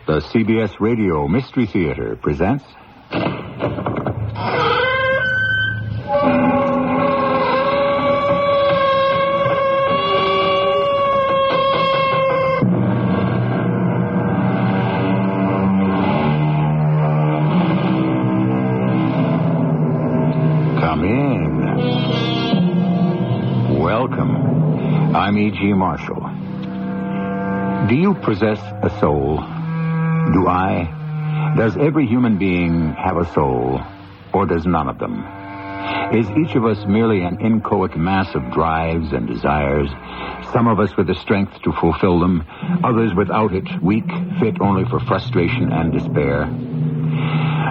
The CBS Radio Mystery Theater presents... Come in. Welcome. I'm E.G. Marshall. Do you possess a soul? Do I? Does every human being have a soul, or does none of them? Is each of us merely an inchoate mass of drives and desires, some of us with the strength to fulfill them, others without it, weak, fit only for frustration and despair?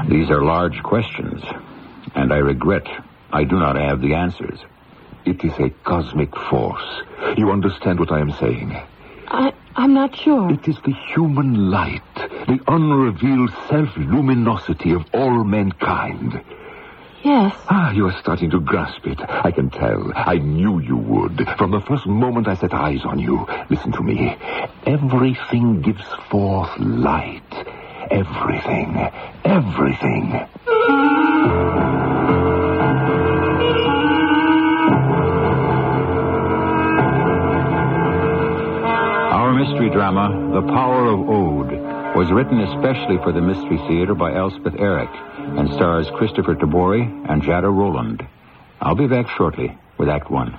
These are large questions, and I regret I do not have the answers. It is a cosmic force. You understand what I am saying? I'm not sure. It is the human light, the unrevealed self-luminosity of all mankind. Yes. You are starting to grasp it. I can tell. I knew you would. From the first moment I set eyes on you. Listen to me. Everything gives forth light. Everything. Everything. Our mystery drama, The Power of Ode, was written especially for the Mystery Theater by Elspeth Eric and stars Christopher Tabori and Jada Rowland. I'll be back shortly with Act One.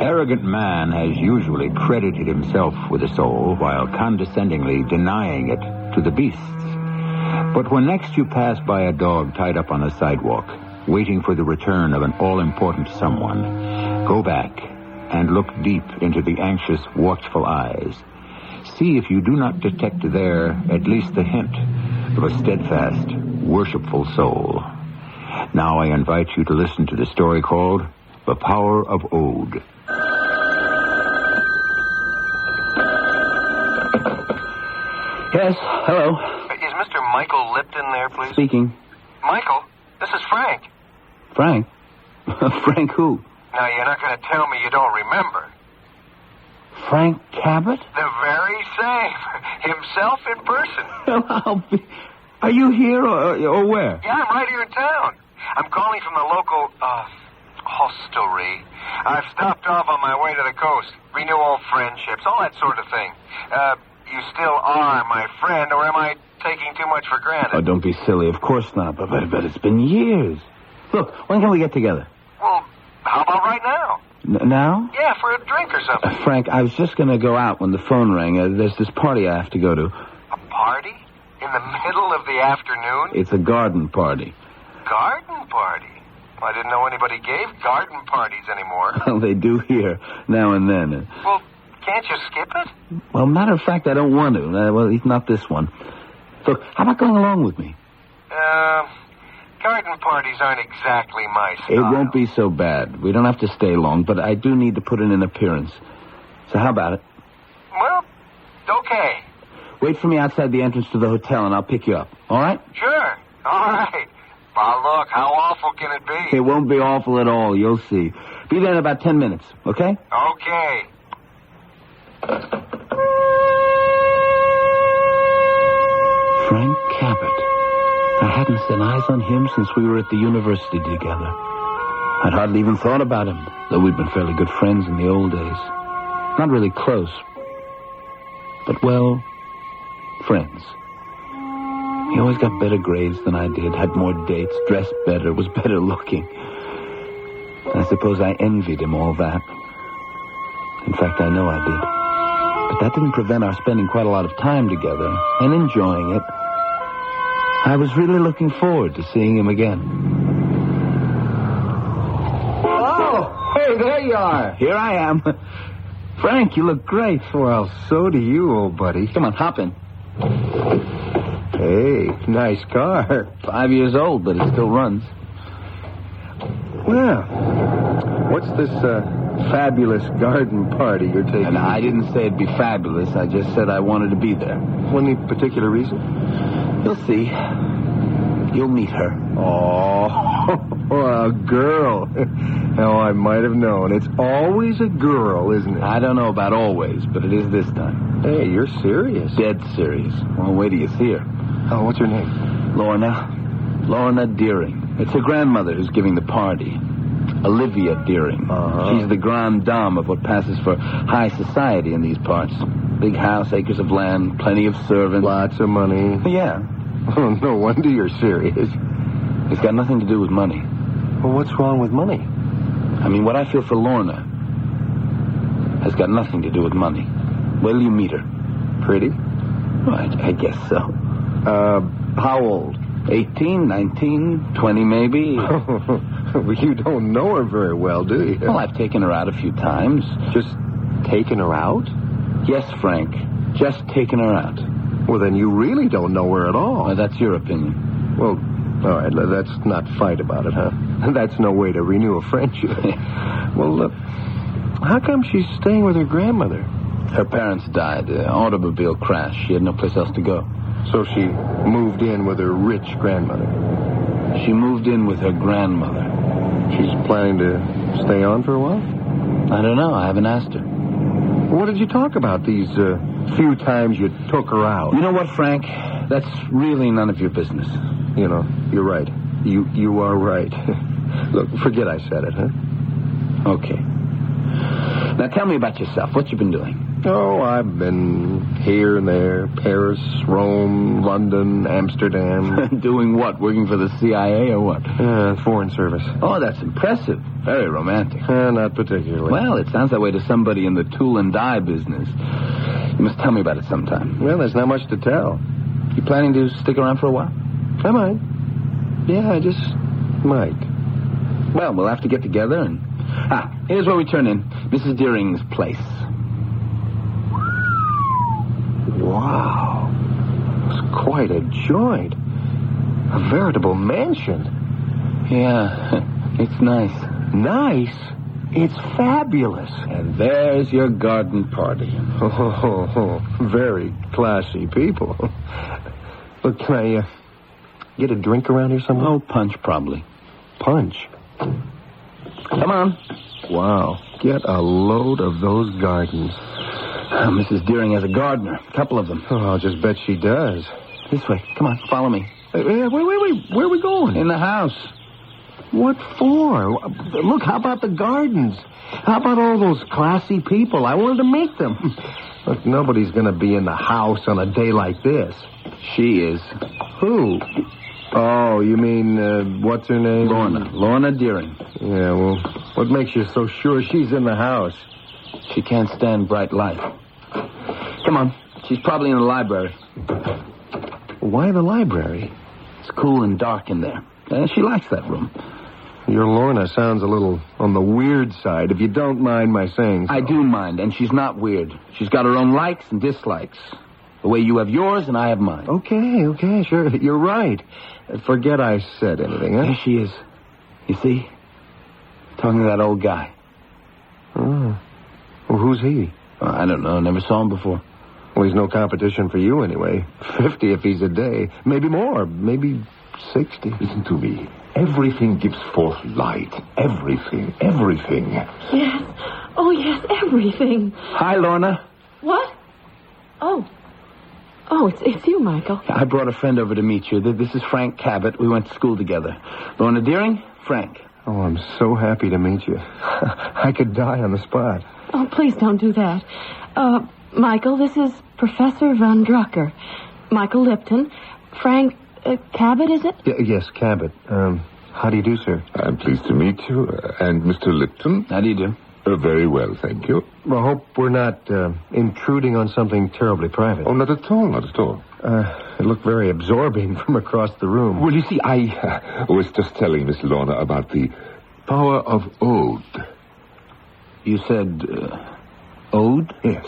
Arrogant man has usually credited himself with a soul while condescendingly denying it to the beasts. But when next you pass by a dog tied up on a sidewalk, waiting for the return of an all-important someone, go back and look deep into the anxious, watchful eyes. See if you do not detect there at least the hint of a steadfast, worshipful soul. Now I invite you to listen to the story called The Power of Ode. Yes, hello. Is Mr. Michael Lipton there, please? Speaking. Michael, this is Frank. Frank? Frank who? Now, you're not going to tell me you don't remember. Frank Cabot? The very same. Himself in person. Are you here or where? Yeah, I'm right here in town. I'm calling from the local, hostelry. I've stopped off on my way to the coast. Renew old friendships, all that sort of thing. You still are my friend, or am I taking too much for granted? Oh, don't be silly. Of course not. But it's been years. Look, when can we get together? Well, how about right now? Now? Yeah, for a drink or something. Frank, I was just going to go out when the phone rang. There's this party I have to go to. A party? In the middle of the afternoon? It's a garden party. Garden party? Well, I didn't know anybody gave garden parties anymore. Well, they do here, now and then. Well, can't you skip it? Well, matter of fact, I don't want to. Well, not this one. So, how about going along with me? Garden parties aren't exactly my style. It won't be so bad. We don't have to stay long, but I do need to put in an appearance. So how about it? Well, okay. Wait for me outside the entrance to the hotel, and I'll pick you up. All right? Sure. All right. Well, look, how awful can it be? It won't be awful at all. You'll see. Be there in about 10 minutes, okay? Okay. Frank Cabot. I hadn't set eyes on him since we were at the university together. I'd hardly even thought about him, though we'd been fairly good friends in the old days. Not really close. But, well, friends. He always got better grades than I did, had more dates, dressed better, was better looking. I suppose I envied him all that. In fact, I know I did. But that didn't prevent our spending quite a lot of time together and enjoying it. I was really looking forward to seeing him again. Oh, hey, there you are. Here I am. Frank, you look great. Well, so do you, old buddy. Come on, hop in. Hey, nice car. 5 years old, but it still runs. Well, what's this fabulous garden party you're taking. And I didn't say it'd be fabulous. I just said I wanted to be there. Any particular reason? You'll see. You'll meet her. Oh, a girl. Oh, I might have known. It's always a girl, isn't it? I don't know about always, but it is this time. Hey, you're serious. Dead serious. Well, wait till you see her. Oh, what's her name? Lorna Deering. It's her grandmother who's giving the party. Olivia Deering. Uh-huh. She's the grande dame of what passes for high society in these parts. Big house, acres of land, plenty of servants. Lots of money. Yeah. Oh, no wonder you're serious. It's got nothing to do with money. Well, what's wrong with money? I mean, what I feel for Lorna has got nothing to do with money. Will you meet her? Pretty? Well, I guess so. How old? 18, 19, 20 maybe. Well, you don't know her very well, do you? Well, I've taken her out a few times. Just taken her out? Yes, Frank. Just taken her out. Well, then you really don't know her at all. Well, that's your opinion. Well, all right, let's not fight about it, huh? That's no way to renew a friendship. Well, how come she's staying with her grandmother? Her parents died. Automobile crash. She had no place else to go. So she moved in with her rich grandmother. She moved in with her grandmother. She's planning to stay on for a while? I don't know. I haven't asked her. What did you talk about these few times you took her out? You know what, Frank? That's really none of your business. You know, you're right. You are right. Look, forget I said it, huh? Okay. Now tell me about yourself. What you been doing? Oh, I've been here and there. Paris, Rome, London, Amsterdam. Doing what? Working for the CIA or what? Foreign service. Oh, that's impressive. Very romantic. Not particularly. Well, it sounds that way to somebody in the tool and die business. You must tell me about it sometime. Well, there's not much to tell. You planning to stick around for a while? I might. Yeah, I just might. Well, we'll have to get together and... here's where we turn in. Mrs. Deering's place. Wow. It's quite a joint. A veritable mansion. Yeah, it's nice. Nice? It's fabulous. And there's your garden party. Oh, very classy people. Look, can I get a drink around here somewhere? Oh, punch, probably. Punch? Come on. Wow. Get a load of those gardens. Mrs. Deering has a gardener. A couple of them. Oh, I'll just bet she does. This way. Come on, follow me. Wait. Where are we going? In the house. What for? Look, how about the gardens? How about all those classy people? I wanted to meet them. Look, nobody's going to be in the house on a day like this. She is. Who? Oh, you mean, what's her name? Lorna Deering. Yeah, well, what makes you so sure she's in the house? She can't stand bright light. Come on. She's probably in the library. Why the library? It's cool and dark in there. She likes that room. Your Lorna sounds a little on the weird side, if you don't mind my saying so. I do mind, and she's not weird. She's got her own likes and dislikes. The way you have yours and I have mine. Okay, sure. You're right. Forget I said anything, huh? There she is. You see? Talking to that old guy. Oh. Well, who's he? I don't know. Never saw him before. Well, he's no competition for you anyway. 50 if he's a day. Maybe more. Maybe 60. Listen to me. Everything gives forth light. Everything. Yes. Oh, yes, everything. Hi, Lorna. What? Oh, it's you, Michael. I brought a friend over to meet you. This is Frank Cabot. We went to school together. Lorna Deering, Frank. Oh, I'm so happy to meet you. I could die on the spot. Oh, please don't do that. Michael, this is Professor Van Drucker. Michael Lipton. Frank Cabot, is it? Yes, Cabot. How do you do, sir? I'm pleased to meet you. And Mr. Lipton? How do you do? Very well, thank you. Well, I hope we're not intruding on something terribly private. Oh, not at all. It looked very absorbing from across the room. Well, you see, I was just telling Miss Lorna about the power of ode. You said, ode? Yes.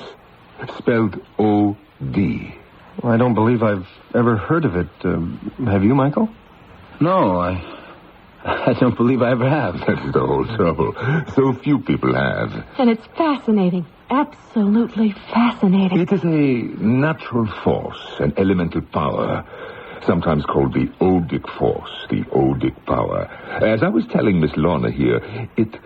Spelled O-D. Well, I don't believe I've ever heard of it. Have you, Michael? No, I don't believe I ever have. That's the whole trouble. So few people have. And it's fascinating. Absolutely fascinating. It is a natural force, an elemental power, sometimes called the odic force, the odic power. As I was telling Miss Lorna here, it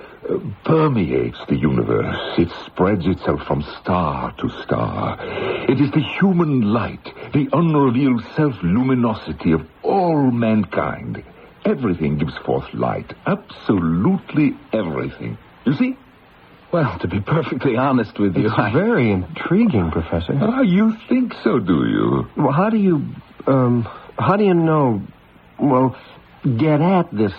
permeates the universe. It spreads itself from star to star. It is the human light, the unrevealed self-luminosity of all mankind. Everything gives forth light. Absolutely everything. You see? Well, to be perfectly honest with you, It's very intriguing, Professor. Ah, you think so, do you? Well, how do you know, well, get at this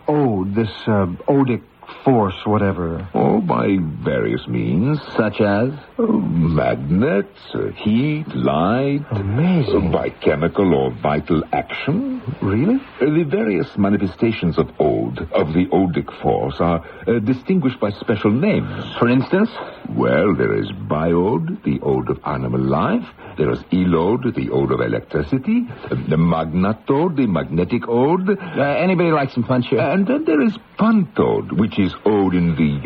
ode, this odic force, whatever? Oh, by various means. such as? Magnets, heat, light. Amazing. By chemical or vital action. Really? The various manifestations of the odic force, are distinguished by special names. For instance? Well, there is biode, the ode of animal life. There is elode, the ode of electricity. The magnatode, the magnetic ode. Anybody like some punch here? And then there is pantode, which is ode in the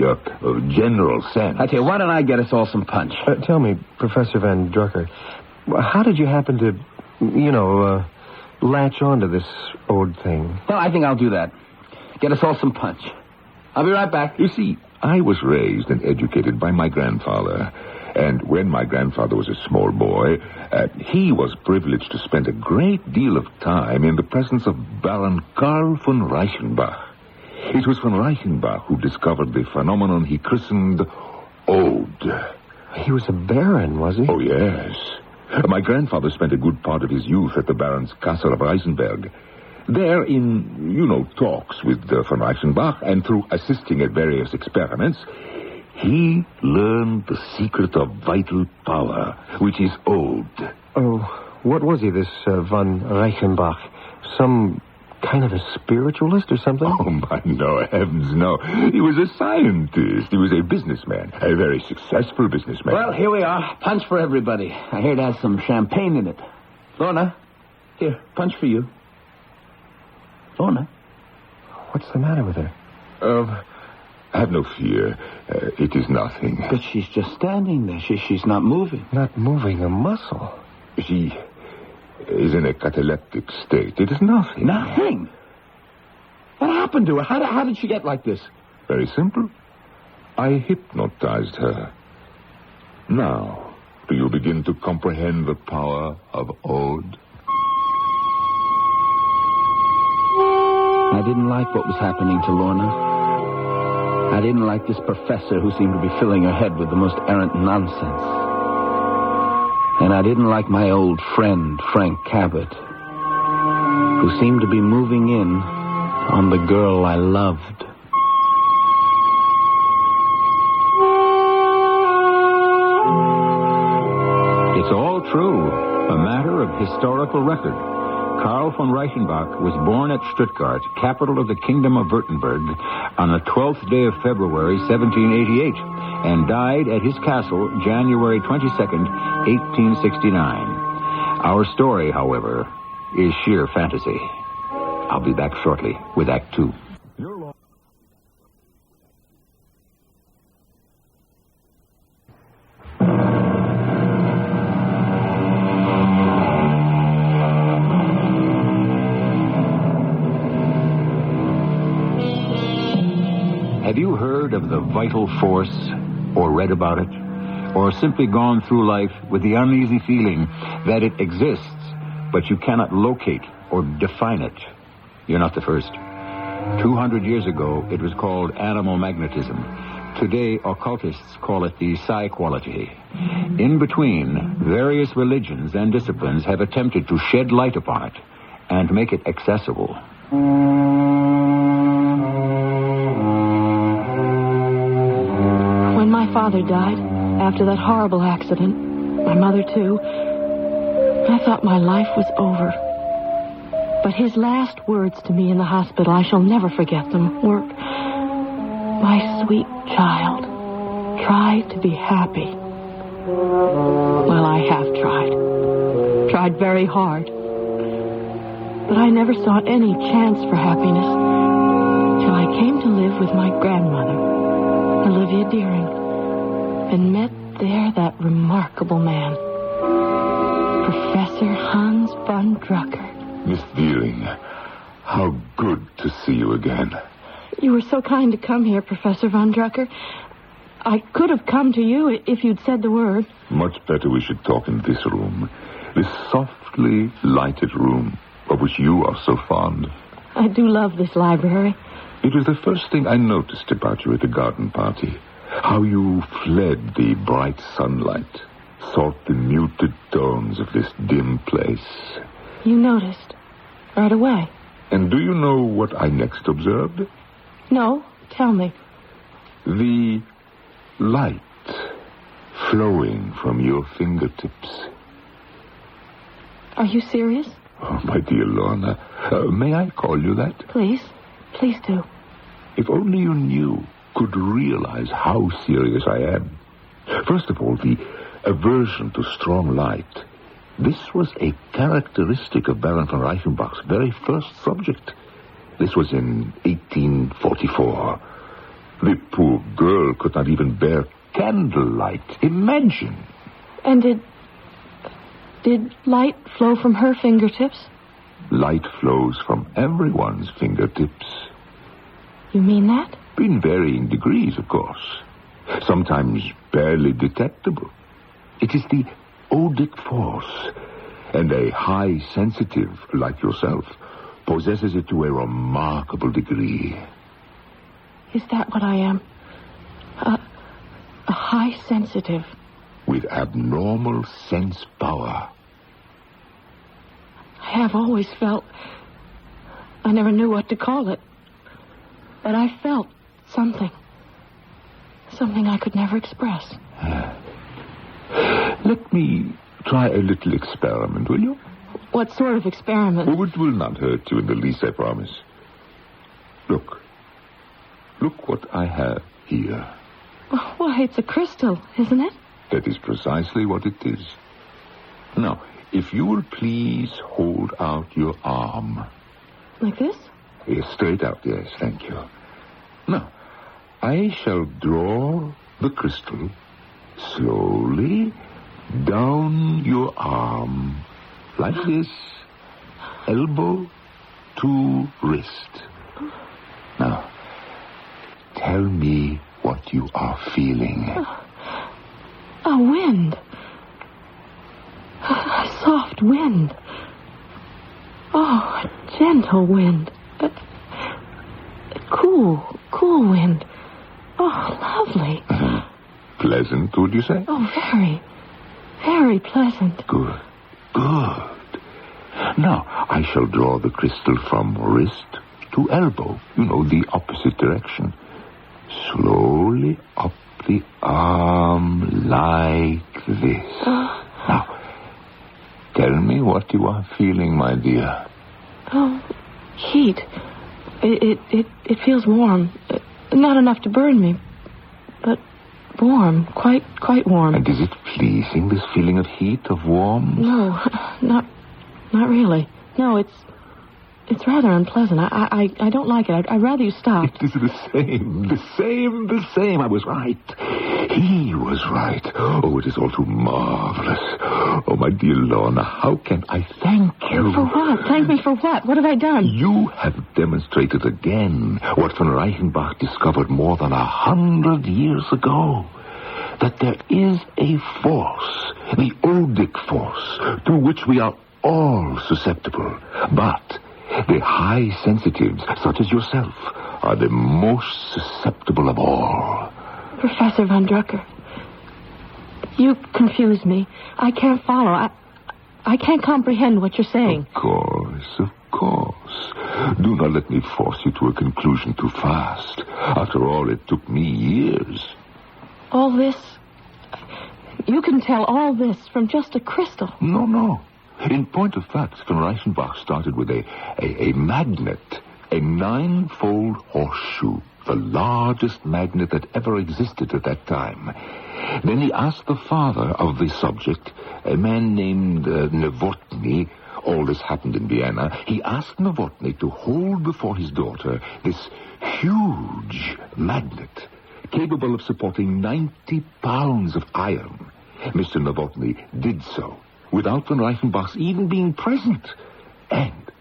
general sense. I tell you, why don't I get us all some punch? Tell me, Professor Van Drucker, how did you happen to, latch onto this ode thing? Well, I think I'll do that. Get us all some punch. I'll be right back. You see, I was raised and educated by my grandfather. And when my grandfather was a small boy, he was privileged to spend a great deal of time in the presence of Baron Karl von Reichenbach. It was von Reichenbach who discovered the phenomenon he christened ode. He was a baron, was he? Oh, yes. My grandfather spent a good part of his youth at the Baron's castle of Reisenberg. There, in, talks with von Reichenbach, and through assisting at various experiments, he learned the secret of vital power, which is ode. Oh, what was he, this von Reichenbach? Some kind of a spiritualist or something? Oh, my, no, heavens, no. He was a scientist. He was a businessman, a very successful businessman. Well, here we are. Punch for everybody. I hear it has some champagne in it. Lorna, here, punch for you. Lorna? What's the matter with her? Have no fear. It is nothing. But she's just standing there. She's not moving. Not moving a muscle. She is in a cataleptic state. It is nothing. Nothing? What happened to her? How did she get like this? Very simple. I hypnotized her. Now, do you begin to comprehend the power of ode? I didn't like what was happening to Lorna. I didn't like this professor who seemed to be filling her head with the most errant nonsense. And I didn't like my old friend, Frank Cabot, who seemed to be moving in on the girl I loved. It's all true. A matter of historical record. Karl von Reichenbach was born at Stuttgart, capital of the Kingdom of Württemberg, on the 12th day of February, 1788, and died at his castle January 22nd, 1869. Our story, however, is sheer fantasy. I'll be back shortly with Act Two. Have you heard of the vital force, or read about it, or simply gone through life with the uneasy feeling that it exists, but you cannot locate or define it? You're not the first. 200 years ago, it was called animal magnetism. Today, occultists call it the psi quality. In between, various religions and disciplines have attempted to shed light upon it and make it accessible. When my father died, after that horrible accident, my mother too, I thought my life was over. But his last words to me in the hospital, I shall never forget them, were, "My sweet child, try to be happy." Well, I have tried very hard. But I never saw any chance for happiness. So I came to live with my grandmother, Olivia Deering, and met there that remarkable man, Professor Hans von Drucker. Miss Deering, how good to see you again. You were so kind to come here, Professor von Drucker. I could have come to you if you'd said the word. Much better we should talk in this room. This softly lighted room of which you are so fond. I do love this library. It was the first thing I noticed about you at the garden party. How you fled the bright sunlight, sought the muted tones of this dim place. You noticed right away. And do you know what I next observed? No, tell me. The light flowing from your fingertips. Are you serious? Oh, my dear Lorna, may I call you that? Please do. If only you knew, could realize how serious I am. First of all, the aversion to strong light. This was a characteristic of Baron von Reichenbach's very first subject. This was in 1844. The poor girl could not even bear candlelight. Imagine. And did light flow from her fingertips? Light flows from everyone's fingertips. You mean that? In varying degrees, of course. Sometimes barely detectable. It is the odic force, and a high sensitive like yourself possesses it to a remarkable degree. Is that what I am? A high sensitive. With abnormal sense power. I have always felt... I never knew what to call it. But I felt something. Something I could never express. Let me try a little experiment, will you? What sort of experiment? Oh, it will not hurt you in the least, I promise. Look. Look what I have here. Oh, why, it's a crystal, isn't it? That is precisely what it is. Now, if you will please hold out your arm. Like this? Yes, straight out, yes, thank you. Now, I shall draw the crystal slowly down your arm, like this, elbow to wrist. Now, tell me what you are feeling. A wind. A soft wind. Oh, a gentle wind. A cool wind. Oh, lovely. Pleasant, would you say? Oh, very, very pleasant. Good. Now, I shall draw the crystal from wrist to elbow. You know, the opposite direction. Slowly up the arm like this. Now, tell me what you are feeling, my dear. Oh, heat. It feels warm. Not enough to burn me, but warm, quite warm. And is it pleasing, this feeling of heat, of warmth? No, not really. No, it's rather unpleasant. I don't like it. I'd rather you stopped. It is the same. I was right. He was right. Oh, it is all too marvelous. Oh, my dear Lorna, how can I thank you? For what? Thank me for what? What have I done? You have demonstrated again what von Reichenbach discovered more than 100 years ago. That there is a force, the odic force, to which we are all susceptible. But the high sensitives, such as yourself, are the most susceptible of all. Professor von Drucker, you confuse me. I can't follow. I can't comprehend what you're saying. Of course. Do not let me force you to a conclusion too fast. After all, it took me years. All this? You can tell all this from just a crystal. No. In point of fact, von Reichenbach started with a magnet, a 9-fold horseshoe, the largest magnet that ever existed at that time. Then he asked the father of the subject, a man named Novotny, all this happened in Vienna, he asked Novotny to hold before his daughter this huge magnet capable of supporting 90 pounds of iron. Mr. Novotny did so, without von Reichenbach's even being present. And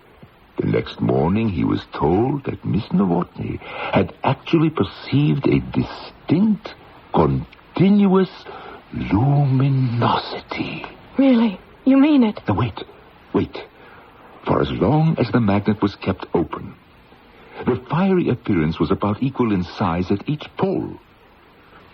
the next morning he was told that Miss Novotny had actually perceived a distinct, continuous luminosity. Really? You mean it? Now, wait. For as long as the magnet was kept open, the fiery appearance was about equal in size at each pole.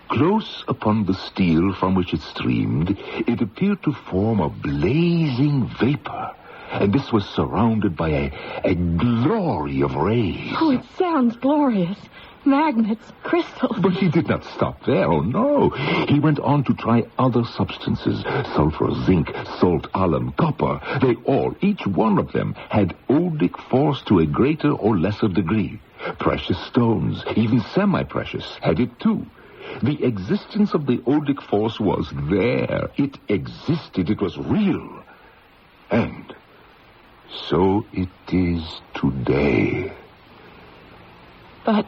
Close upon the steel from which it streamed, it appeared to form a blazing vapor, and this was surrounded by a glory of rays. Oh, it sounds glorious. Magnets, crystals. But he did not stop there, oh no. He went on to try other substances, sulfur, zinc, salt, alum, copper. They all, each one of them, had odic force to a greater or lesser degree. Precious stones, even semi-precious, had it too. The existence of the odic force was there. It existed. It was real. And so it is today. But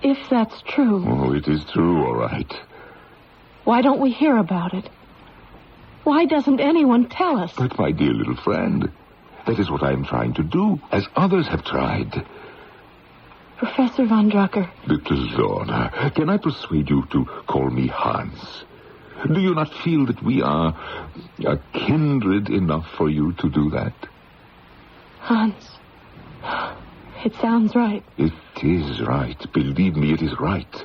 if that's true... Oh, it is true, all right. Why don't we hear about it? Why doesn't anyone tell us? But, my dear little friend, that is what I am trying to do, as others have tried. Professor von Drucker. Little Lorna, can I persuade you to call me Hans? Do you not feel that we are kindred enough for you to do that? Hans. It sounds right. It is right. Believe me, it is right.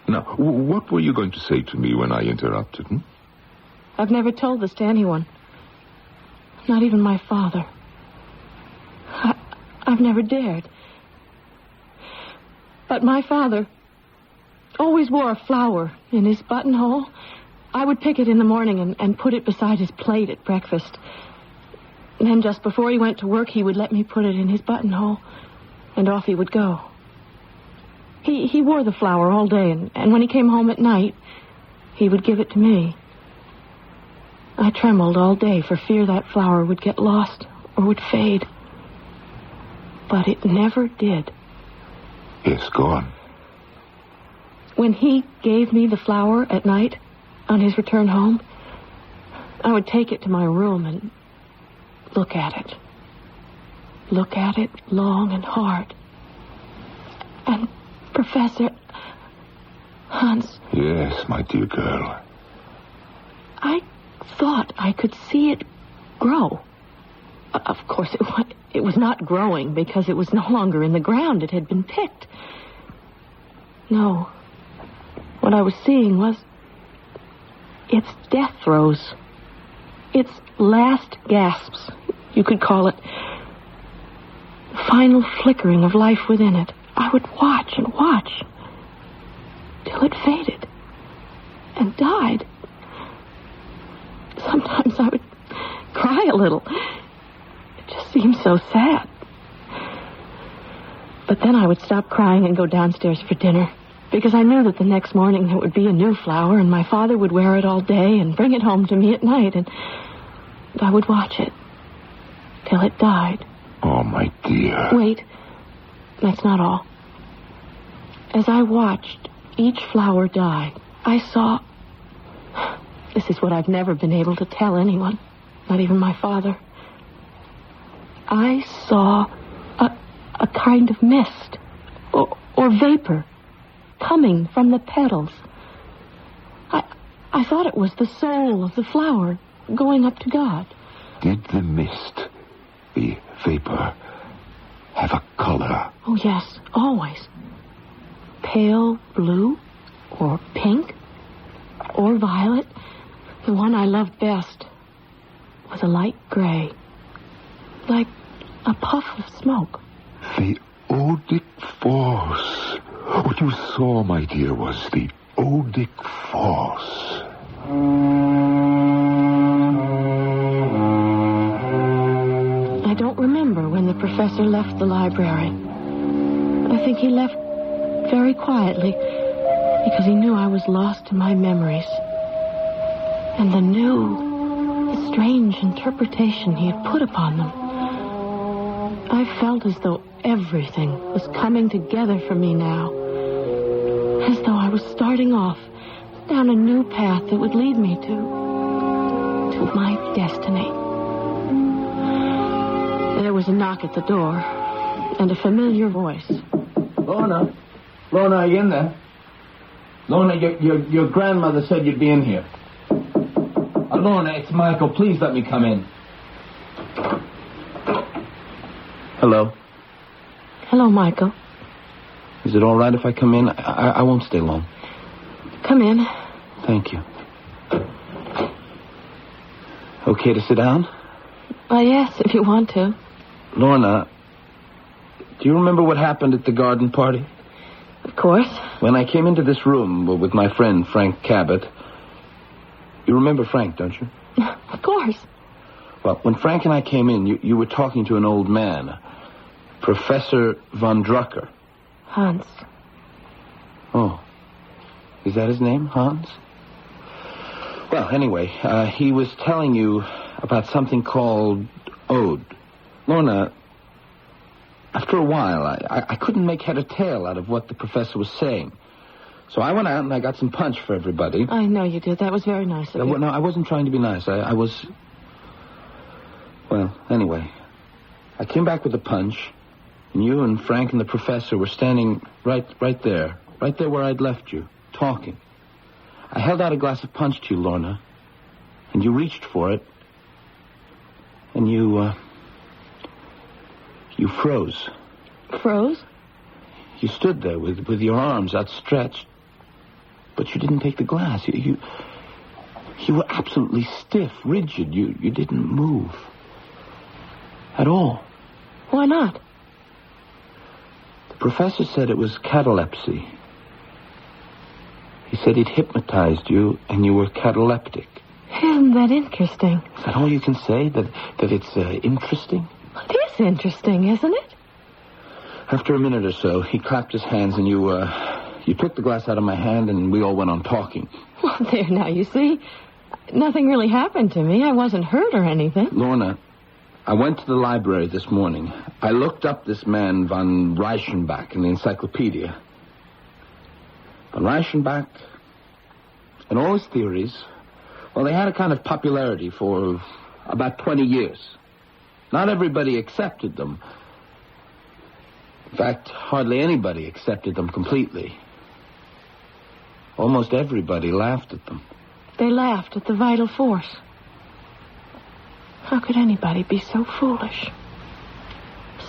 Now, what were you going to say to me when I interrupted? I've never told this to anyone. Not even my father. I've never dared. But my father always wore a flower in his buttonhole. I would pick it in the morning and put it beside his plate at breakfast. And then just before he went to work, he would let me put it in his buttonhole, and off he would go. He wore the flower all day, and when he came home at night, he would give it to me. I trembled all day for fear that flower would get lost or would fade. But it never did. Yes, go on. When he gave me the flower at night, on his return home, I would take it to my room and look at it. Look at it long and hard. And, Professor... Hans... Yes, my dear girl. I thought I could see it grow. Of course, it was not growing because it was no longer in the ground. It had been picked. No. What I was seeing was its death throes. Its last gasps, you could call it. The final flickering of life within it. I would watch and watch till it faded and died. Sometimes I would cry a little. It just seemed so sad. But then I would stop crying and go downstairs for dinner, because I knew that the next morning there would be a new flower, and my father would wear it all day and bring it home to me at night, and I would watch it till it died. Oh, my dear. Wait. That's not all. As I watched each flower die, I saw... This is what I've never been able to tell anyone, not even my father. I saw a kind of mist or vapor coming from the petals. I thought it was the soul of the flower going up to God. Did the mist, the vapor, have a color? Oh, yes, always. Pale blue or pink or violet. The one I loved best was a light gray, like a puff of smoke. The odic force. What you saw, my dear, was the odic force. I don't remember when the professor left the library. I think he left very quietly because he knew I was lost to my memories. And the new, the strange interpretation he had put upon them. I felt as though everything was coming together for me now. As though I was starting off down a new path that would lead me to my destiny. There was a knock at the door, and a familiar voice. Lorna? Lorna, are you in there? Lorna, your grandmother said you'd be in here. Lorna, it's Michael. Please let me come in. Hello. Hello, Michael. Is it all right if I come in? I won't stay long. Come in. Thank you. Okay to sit down? Yes, if you want to. Lorna, do you remember what happened at the garden party? Of course. When I came into this room with my friend Frank Cabot. You remember Frank, don't you? Of course. Well, when Frank and I came in, you were talking to an old man, Professor Von Drucker. Hans. Oh. Is that his name, Hans? Well, anyway, he was telling you about something called ode. Lorna, after a while, I couldn't make head or tail out of what the professor was saying. So I went out and I got some punch for everybody. I know you did. That was very nice of you. No, I wasn't trying to be nice. I was... Well, anyway, I came back with the punch, and you and Frank and the professor were standing right there where I'd left you, talking. I held out a glass of punch to you, Lorna, and you reached for it, and you froze. Froze? You stood there with your arms outstretched, but you didn't take the glass. You were absolutely stiff, rigid. You didn't move. At all. Why not? The professor said it was catalepsy. He said he'd hypnotized you and you were cataleptic. Isn't that interesting? Is that all you can say? That it's interesting? It is interesting, isn't it? After a minute or so, he clapped his hands and you took the glass out of my hand and we all went on talking. Well, there now, you see. Nothing really happened to me. I wasn't hurt or anything. Lorna, I went to the library this morning. I looked up this man, von Reichenbach, in the encyclopedia. Von Reichenbach and all his theories, well, they had a kind of popularity for about 20 years. Not everybody accepted them. In fact, hardly anybody accepted them completely. Almost everybody laughed at them. They laughed at the vital force. How could anybody be so foolish?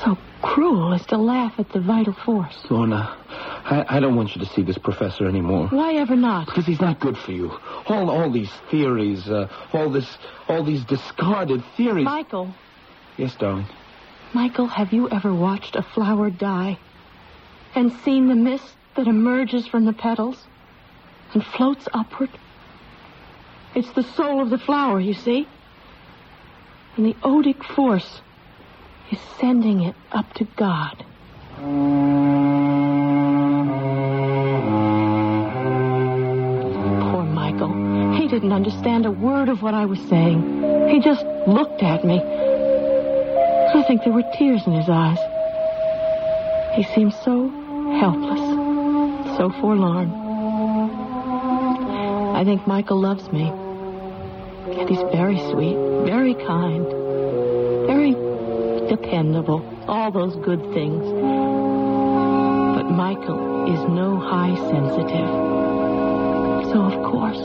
So cruel as to laugh at the vital force? Lorna, I don't want you to see this professor anymore. Why ever not? Because he's not good for you. All these theories, all these discarded theories. Michael. Yes, darling? Michael, have you ever watched a flower die and seen the mist that emerges from the petals and floats upward? It's the soul of the flower, you see? And the odic force is sending it up to God. Poor Michael. He didn't understand a word of what I was saying. He just looked at me. I think there were tears in his eyes. He seemed so helpless, so forlorn. I think Michael loves me. And he's very sweet, very kind, very dependable, all those good things. But Michael is no high sensitive. So, of course,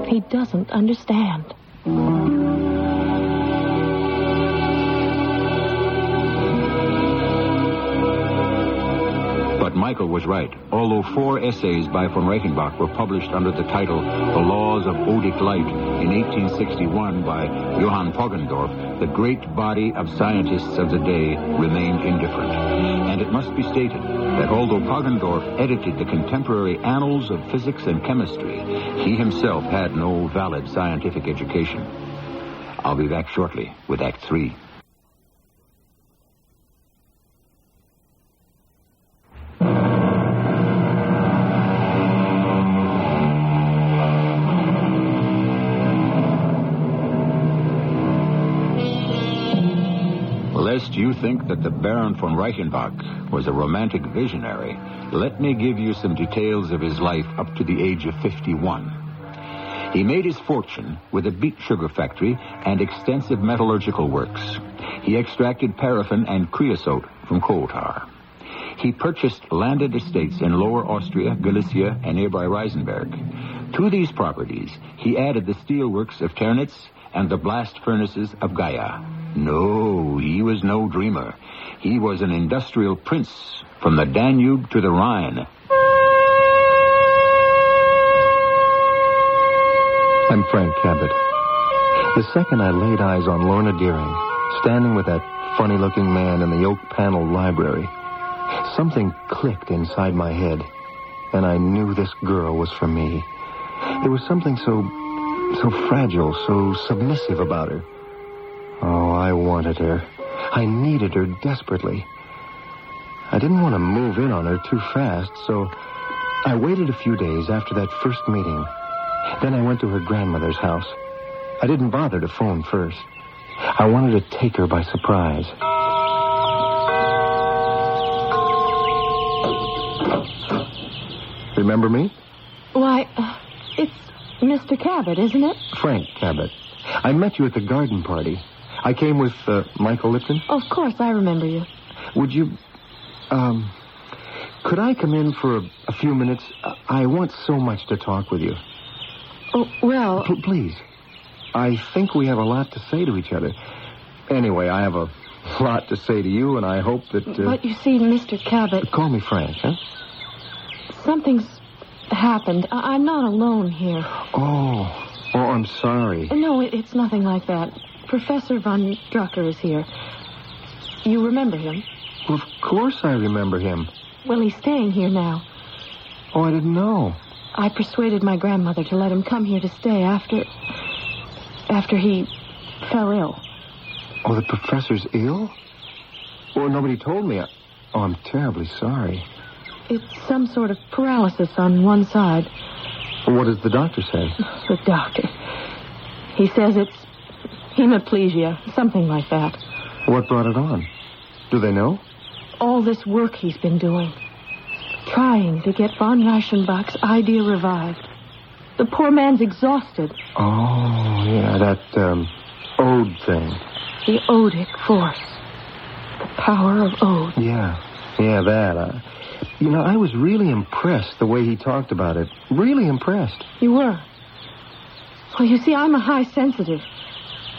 he doesn't understand. Michael was right. Although 4 essays by von Reichenbach were published under the title The Laws of Odic Light in 1861 by Johann Poggendorf, the great body of scientists of the day remained indifferent. And it must be stated that although Poggendorf edited the contemporary annals of physics and chemistry, he himself had no valid scientific education. I'll be back shortly with Act 3. Lest you think that the Baron von Reichenbach was a romantic visionary, let me give you some details of his life up to the age of 51. He made his fortune with a beet sugar factory and extensive metallurgical works. He extracted paraffin and creosote from coal tar. He purchased landed estates in Lower Austria, Galicia, and nearby Reisenberg. To these properties, he added the steelworks of Ternitz and the blast furnaces of Gaia. No, he was no dreamer. He was an industrial prince from the Danube to the Rhine. I'm Frank Cabot. The second I laid eyes on Lorna Deering, standing with that funny-looking man in the oak-paneled library, something clicked inside my head, and I knew this girl was for me. There was something so fragile, so submissive about her. Oh, I wanted her. I needed her desperately. I didn't want to move in on her too fast, so I waited a few days after that first meeting. Then I went to her grandmother's house. I didn't bother to phone first. I wanted to take her by surprise. Remember me? Why, it's Mr. Cabot, isn't it? Frank Cabot. I met you at the garden party. I came with Michael Lipton. Of course, I remember you. Would you... could I come in for a few minutes? I want so much to talk with you. Oh, well... Please. I think we have a lot to say to each other. Anyway, I have a lot to say to you, and I hope that... But you see, Mr. Cabot... Call me Frank, huh? Something's happened. I'm not alone here. Oh, I'm sorry. No, it's nothing like that. Professor von Drucker is here. You remember him? Well, of course I remember him. Well, he's staying here now. Oh, I didn't know. I persuaded my grandmother to let him come here to stay after he fell ill. Oh, the professor's ill? Well, nobody told me. Oh, I'm terribly sorry. It's some sort of paralysis on one side. What does the doctor say? The doctor. He says it's hemiplegia, something like that. What brought it on? Do they know? All this work he's been doing. Trying to get von Reichenbach's idea revived. The poor man's exhausted. Oh, yeah, that, ode thing. The odic force. The power of ode. Yeah, that. I was really impressed the way he talked about it. Really impressed. You were? Well, you see, I'm a high sensitive.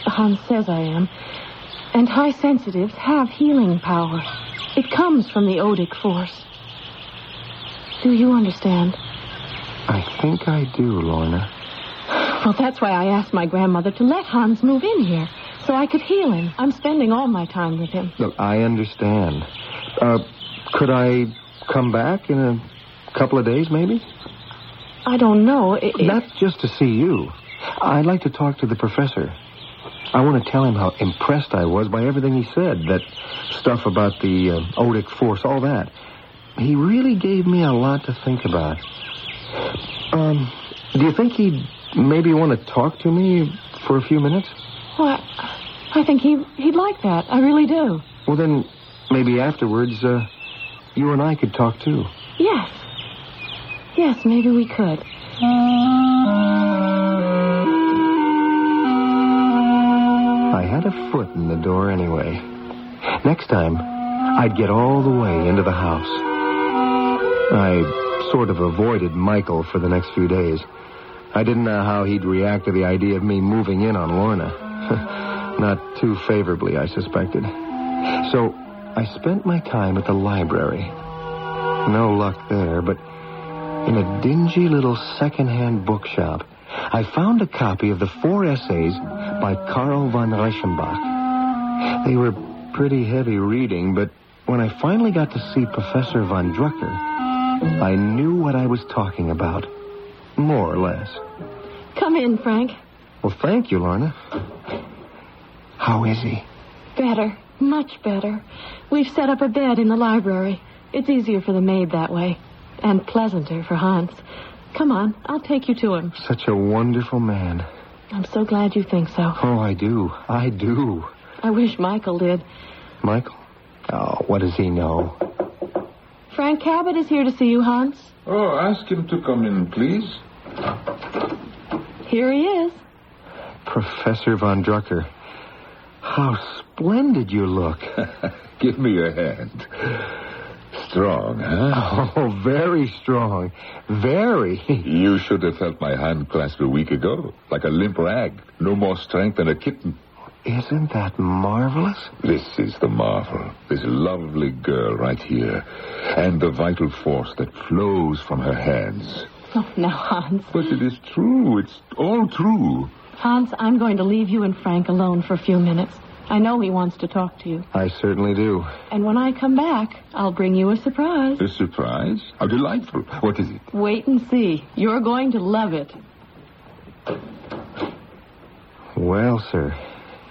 Hans says I am. And high sensitives have healing power. It comes from the odic force. Do you understand? I think I do, Lorna. Well, that's why I asked my grandmother to let Hans move in here, so I could heal him. I'm spending all my time with him. Look, I understand. Could I come back in a couple of days, maybe? I don't know. Not just to see you. I'd like to talk to the professor. I want to tell him how impressed I was by everything he said. That stuff about the odic force, all that. He really gave me a lot to think about. Do you think he'd maybe want to talk to me for a few minutes? Well, I think he'd like that. I really do. Well, then, maybe afterwards, you and I could talk, too. Yes. Yes, maybe we could. I had a foot in the door anyway. Next time, I'd get all the way into the house. I sort of avoided Michael for the next few days. I didn't know how he'd react to the idea of me moving in on Lorna. Not too favorably, I suspected. So I spent my time at the library. No luck there, but in a dingy little second-hand bookshop, I found a copy of the 4 essays by Karl von Reichenbach. They were pretty heavy reading, but when I finally got to see Professor von Drucker, I knew what I was talking about. More or less. Come in, Frank. Well, thank you, Lorna. How is he? Better. Much better. We've set up a bed in the library. It's easier for the maid that way. And pleasanter for Hans. Come on, I'll take you to him. Such a wonderful man. I'm so glad you think so. Oh, I do. I wish Michael did. Michael? Oh, what does he know? Frank Cabot is here to see you, Hans. Oh, ask him to come in, please. Here he is. Professor Von Drucker. How splendid you look. Give me your hand. Strong, huh? Oh, very strong. Very. You should have felt my hand clasp a week ago. Like a limp rag. No more strength than a kitten. Isn't that marvelous? This is the marvel. This lovely girl right here. And the vital force that flows from her hands. Oh, now, Hans. But it is true. It's all true. Hans, I'm going to leave you and Frank alone for a few minutes. I know he wants to talk to you. I certainly do. And when I come back, I'll bring you a surprise. A surprise? How delightful. What is it? Wait and see. You're going to love it. Well, sir,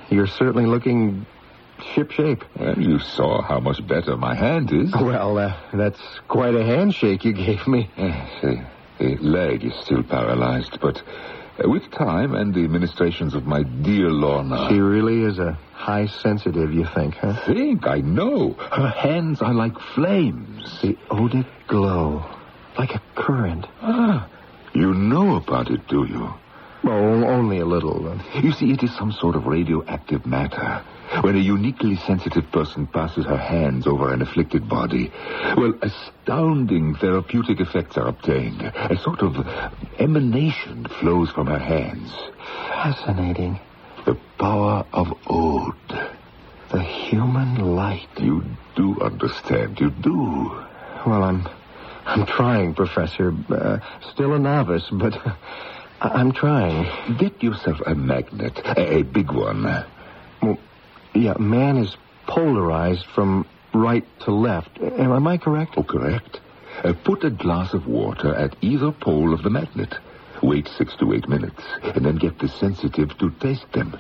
you're certainly looking shipshape. Well, you saw how much better my hand is. Well, that's quite a handshake you gave me. The leg is still paralyzed, but with time and the ministrations of my dear Lorna... She really is a high sensitive, you think, huh? I know. Her hands are like flames. The odic glow, like a current. Ah, you know about it, do you? Oh, only a little. You see, it is some sort of radioactive matter. When a uniquely sensitive person passes her hands over an afflicted body, well, astounding therapeutic effects are obtained. A sort of emanation flows from her hands. Fascinating. The power of Ode. The human light. You do understand, you do. Well, I'm trying, Professor. Still a novice, but I'm trying. Get yourself a magnet, a big one. Well, yeah, man is polarized from right to left. Am I correct? Oh, correct. Put a glass of water at either pole of the magnet. Wait 6 to 8 minutes, and then get the sensitive to taste them.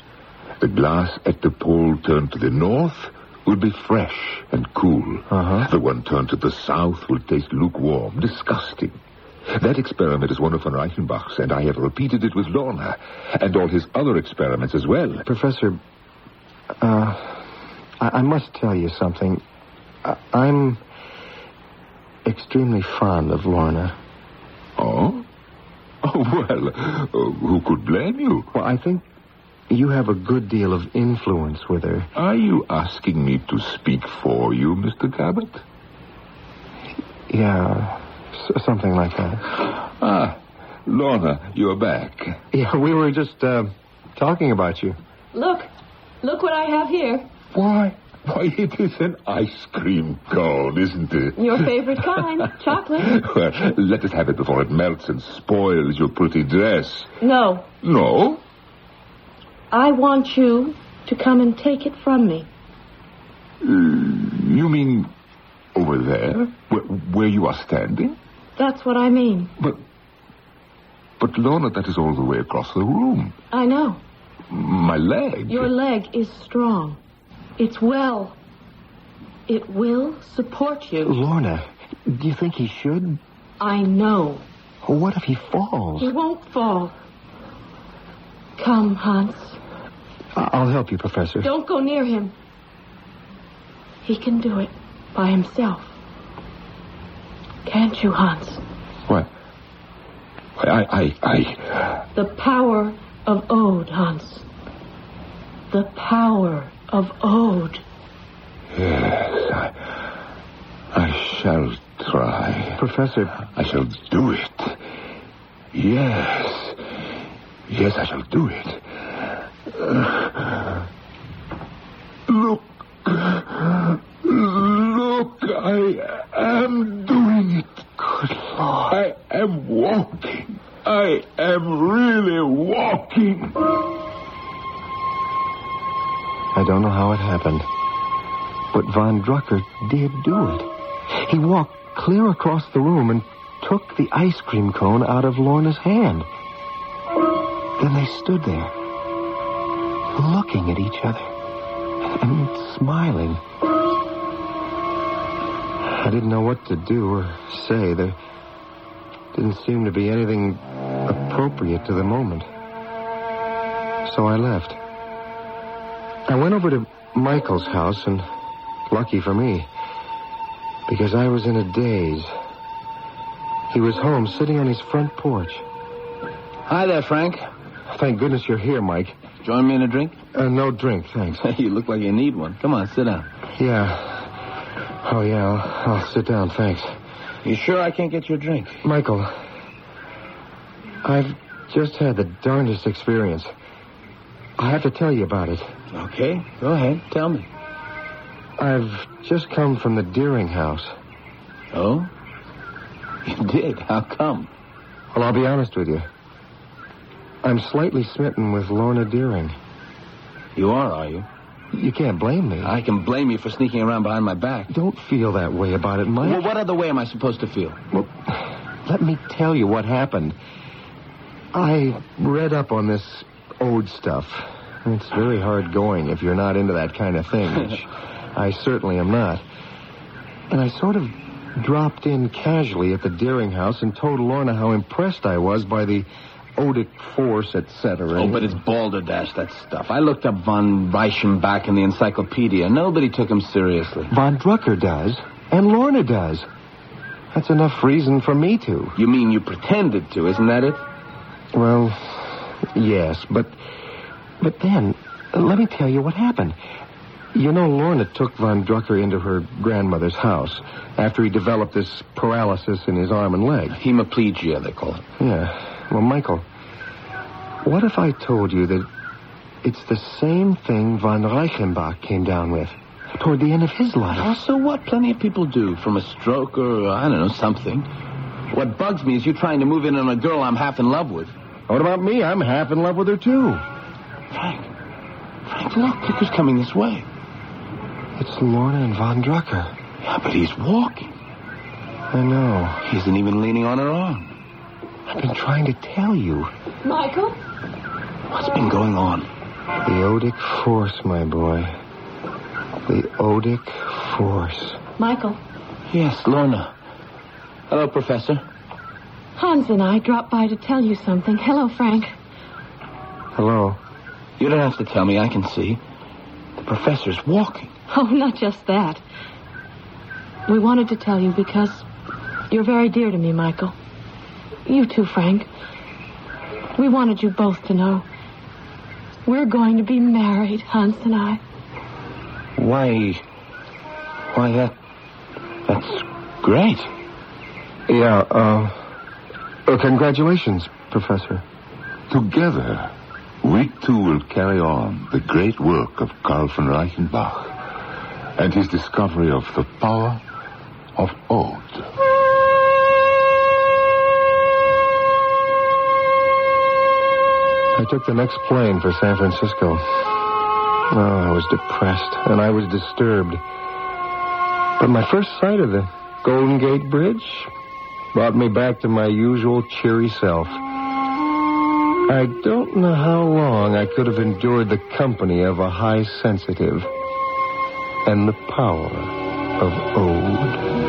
The glass at the pole turned to the north will be fresh and cool. Uh-huh. The one turned to the south will taste lukewarm, disgusting. That experiment is one of von Reichenbach's, and I have repeated it with Lorna, and all his other experiments as well. Professor, I must tell you something. I'm extremely fond of Lorna. Oh? Oh, well, who could blame you? Well, I think you have a good deal of influence with her. Are you asking me to speak for you, Mr. Cabot? Yeah, something like that. Ah, Lorna, you're back. Yeah, we were just talking about you. Look what I have here. Why, it is an ice cream cone, isn't it? Your favorite kind, chocolate. Well, let us have it before it melts and spoils your pretty dress. No. No? I want you to come and take it from me. You mean over there, where you are standing? That's what I mean. But Lorna, that is all the way across the room. I know. My leg. Your leg is strong. It will support you. Lorna, do you think he should? I know. What if he falls? He won't fall. Come, Hans. I'll help you, Professor. Don't go near him. He can do it by himself. Can't you, Hans? What? I... The power of Ode, Hans. The power of Ode. Yes, I shall try. Professor. I shall do it. Yes. Yes, I shall do it. Look, I am doing it. Good Lord. I am walking. I am really walking. I don't know how it happened, but Von Drucker did do it. He walked clear across the room and took the ice cream cone out of Lorna's hand. Then they stood there, looking at each other and smiling. I didn't know what to do or say. There didn't seem to be anything appropriate to the moment. So I left. I went over to Michael's house and Lucky for me, because I was in a daze. He was home, sitting on his front porch. Hi there, Frank. Thank goodness you're here, Mike. Join me in a drink? No drink, thanks. You look like you need one. Come on, sit down. Yeah. Oh, yeah, I'll sit down, thanks. You sure I can't get you a drink? Michael, I've just had the darndest experience. I have to tell you about it. Okay, go ahead. Tell me. I've just come from the Deering house. Oh? You did? How come? Well, I'll be honest with you. I'm slightly smitten with Lorna Deering. You are you? You can't blame me. I can blame you for sneaking around behind my back. Don't feel that way about it, Mike. Well, what other way am I supposed to feel? Well, let me tell you what happened. I read up on this ode stuff. It's very hard going if you're not into that kind of thing, which I certainly am not. And I sort of dropped in casually at the Deering house and told Lorna how impressed I was by the odic force, etc. Oh, but it's balderdash, that stuff. I looked up von Reichenbach in the encyclopedia. Nobody took him seriously. Von Drucker does, and Lorna does. That's enough reason for me to. You mean you pretended to, isn't that it? Well, yes, but then, let me tell you what happened. You know, Lorna took von Drucker into her grandmother's house after he developed this paralysis in his arm and leg. Hemiplegia, they call it. Yeah. Well, Michael, what if I told you that it's the same thing von Reichenbach came down with toward the end of his life? Oh, so what? Plenty of people do, from a stroke or, I don't know, something. What bugs me is you trying to move in on a girl I'm half in love with. What about me? I'm half in love with her, too. Frank, look who's coming this way. It's Lorna and von Drucker. Yeah, but he's walking. I know. He isn't even leaning on her arm. I've been trying to tell you. Michael? What's been going on? The odic force, my boy. The odic force. Michael? Yes, Lorna. Hello, Professor. Hans and I dropped by to tell you something. Hello, Frank. Hello. You don't have to tell me. I can see. The professor's walking. Oh, not just that. We wanted to tell you because you're very dear to me, Michael. You too, Frank. We wanted you both to know. We're going to be married, Hans and I. Why, that's great. Yeah, congratulations, Professor. Together, we two will carry on the great work of Karl von Reichenbach and his discovery of the power of ode. I took the next plane for San Francisco. Oh, I was depressed, and I was disturbed. But my first sight of the Golden Gate Bridge brought me back to my usual cheery self. I don't know how long I could have endured the company of a high sensitive and the power of ode.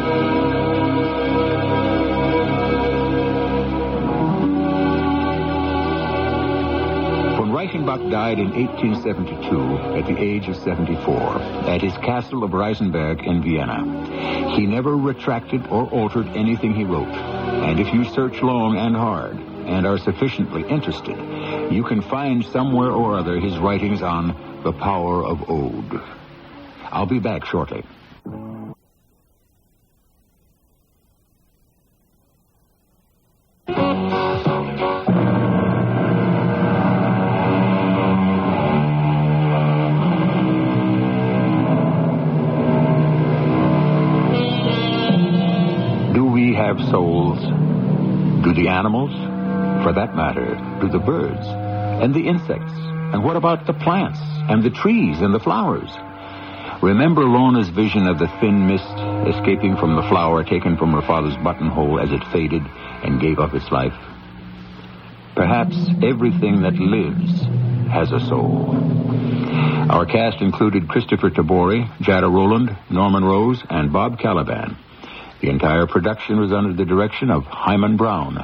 Reichenbach died in 1872 at the age of 74 at his castle of Reisenberg in Vienna. He never retracted or altered anything he wrote. And if you search long and hard and are sufficiently interested, you can find somewhere or other his writings on the power of ode. I'll be back shortly. Have souls? Do the animals? For that matter, do the birds? And the insects? And what about the plants? And the trees and the flowers? Remember Lorna's vision of the thin mist escaping from the flower taken from her father's buttonhole as it faded and gave up its life? Perhaps everything that lives has a soul. Our cast included Christopher Tabori, Jada Rowland, Norman Rose, and Bob Caliban. The entire production was under the direction of Himan Brown.